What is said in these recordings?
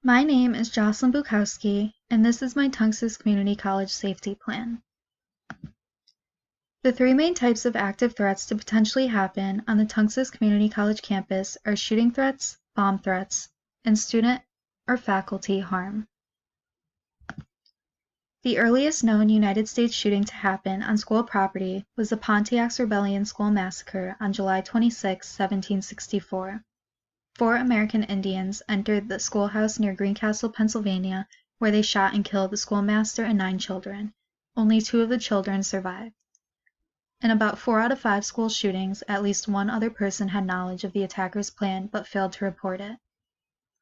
My name is Jocelyn Bukowski, and this is my Tunxis Community College Safety Plan. The three main types of active threats to potentially happen on the Tunxis Community College campus are shooting threats, bomb threats, and student or faculty harm. The earliest known United States shooting to happen on school property was the Pontiac's Rebellion School Massacre on July 26, 1764. 4 American Indians entered the schoolhouse near Greencastle, Pennsylvania, where they shot and killed the schoolmaster and 9 children. Only 2 of the children survived. In about 4 out of 5 school shootings, at least one other person had knowledge of the attacker's plan but failed to report it.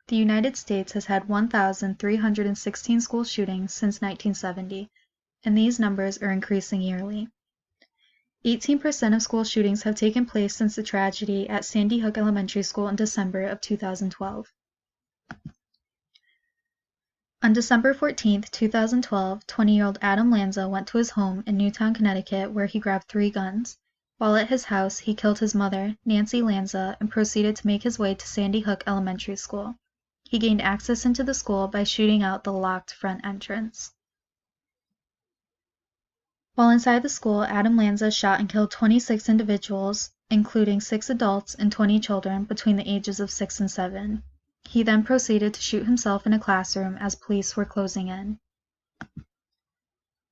The United States has had 1,316 school shootings since 1970, and these numbers are increasing yearly. 18% of school shootings have taken place since the tragedy at Sandy Hook Elementary School in December of 2012. On December 14, 2012, 20-year-old Adam Lanza went to his home in Newtown, Connecticut, where he grabbed 3 guns. While at his house, he killed his mother, Nancy Lanza, and proceeded to make his way to Sandy Hook Elementary School. He gained access into the school by shooting out the locked front entrance. While inside the school, Adam Lanza shot and killed 26 individuals, including 6 adults and 20 children between the ages of 6 and 7. He then proceeded to shoot himself in a classroom as police were closing in.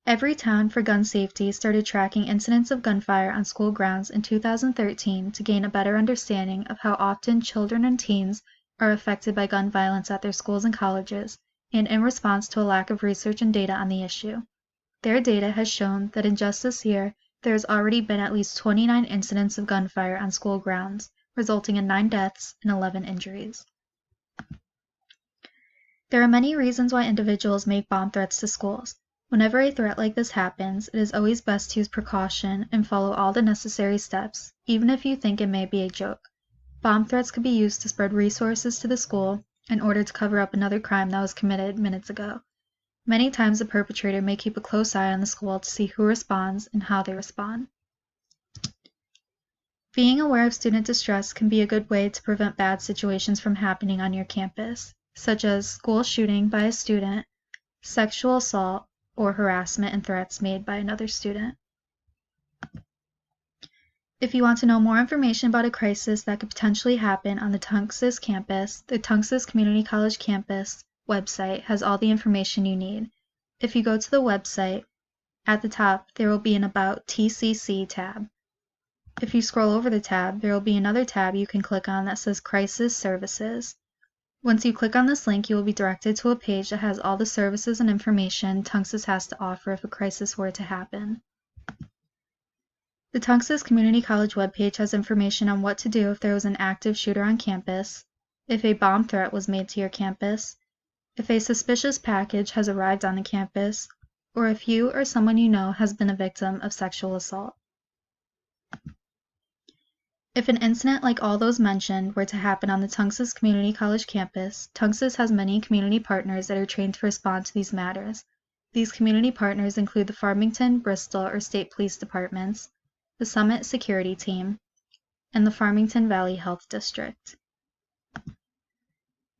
Every Town for Gun Safety started tracking incidents of gunfire on school grounds in 2013 to gain a better understanding of how often children and teens are affected by gun violence at their schools and colleges, and in response to a lack of research and data on the issue. Their data has shown that in just this year, there has already been at least 29 incidents of gunfire on school grounds, resulting in 9 deaths and 11 injuries. There are many reasons why individuals make bomb threats to schools. Whenever a threat like this happens, it is always best to use precaution and follow all the necessary steps, even if you think it may be a joke. Bomb threats could be used to spread resources to the school in order to cover up another crime that was committed minutes ago. Many times the perpetrator may keep a close eye on the school to see who responds and how they respond. Being aware of student distress can be a good way to prevent bad situations from happening on your campus, such as school shooting by a student, sexual assault, or harassment and threats made by another student. If you want to know more information about a crisis that could potentially happen on the Tunxis campus, the Tunxis Community College campus website has all the information you need. If you go to the website, at the top there will be an About TCC tab. If you scroll over the tab, there will be another tab you can click on that says Crisis Services. Once you click on this link, you will be directed to a page that has all the services and information Tunxis has to offer if a crisis were to happen. The Tunxis Community College webpage has information on what to do if there was an active shooter on campus, if a bomb threat was made to your campus, if a suspicious package has arrived on the campus, or if you or someone you know has been a victim of sexual assault. If an incident like all those mentioned were to happen on the Tunxis Community College campus, Tunxis has many community partners that are trained to respond to these matters. These community partners include the Farmington, Bristol, or State Police Departments, the Summit Security Team, and the Farmington Valley Health District.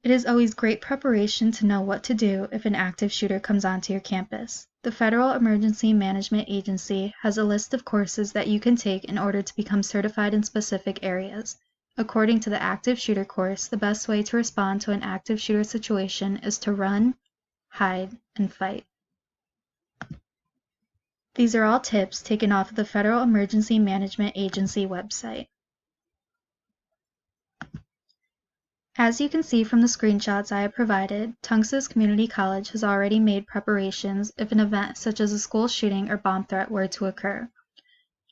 It is always great preparation to know what to do if an active shooter comes onto your campus. The Federal Emergency Management Agency has a list of courses that you can take in order to become certified in specific areas. According to the active shooter course, the best way to respond to an active shooter situation is to run, hide, and fight. These are all tips taken off of the Federal Emergency Management Agency website. As you can see from the screenshots I have provided, Tunxis Community College has already made preparations if an event such as a school shooting or bomb threat were to occur.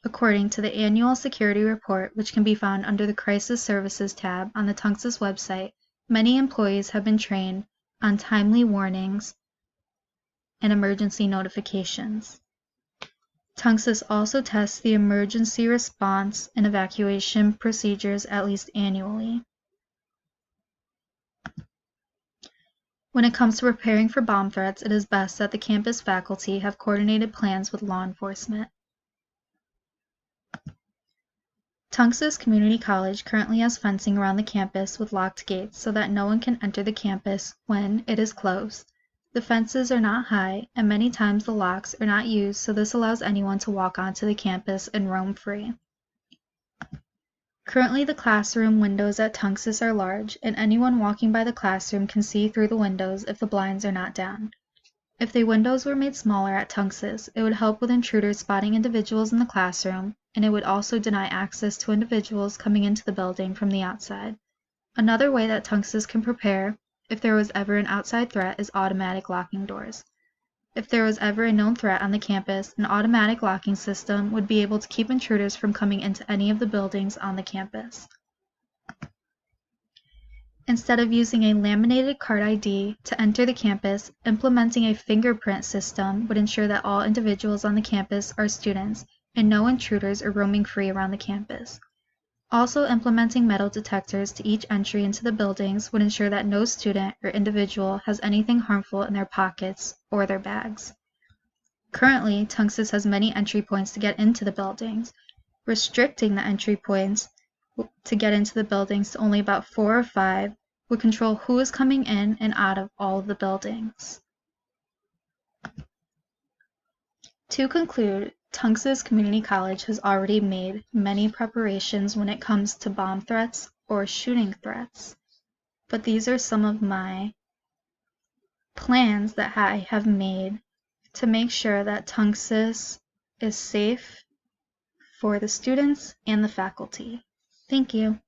According to the annual security report, which can be found under the Crisis Services tab on the Tunxis website, many employees have been trained on timely warnings and emergency notifications. Tunxis also tests the emergency response and evacuation procedures at least annually. When it comes to preparing for bomb threats, it is best that the campus faculty have coordinated plans with law enforcement. Tunxis Community College currently has fencing around the campus with locked gates so that no one can enter the campus when it is closed. The fences are not high, and many times the locks are not used, so this allows anyone to walk onto the campus and roam free. Currently, the classroom windows at Tunxis are large, and anyone walking by the classroom can see through the windows if the blinds are not down. If the windows were made smaller at Tunxis, it would help with intruders spotting individuals in the classroom, and it would also deny access to individuals coming into the building from the outside. Another way that Tunxis can prepare if there was ever an outside threat is automatic locking doors. If there was ever a known threat on the campus, an automatic locking system would be able to keep intruders from coming into any of the buildings on the campus. Instead of using a laminated card ID to enter the campus, implementing a fingerprint system would ensure that all individuals on the campus are students and no intruders are roaming free around the campus. Also, implementing metal detectors to each entry into the buildings would ensure that no student or individual has anything harmful in their pockets or their bags. Currently, Tunxis has many entry points to get into the buildings. Restricting the entry points to get into the buildings to only about 4 or 5 would control who is coming in and out of all of the buildings. To conclude, Tunxis Community College has already made many preparations when it comes to bomb threats or shooting threats, but these are some of my plans that I have made to make sure that Tunxis is safe for the students and the faculty. Thank you.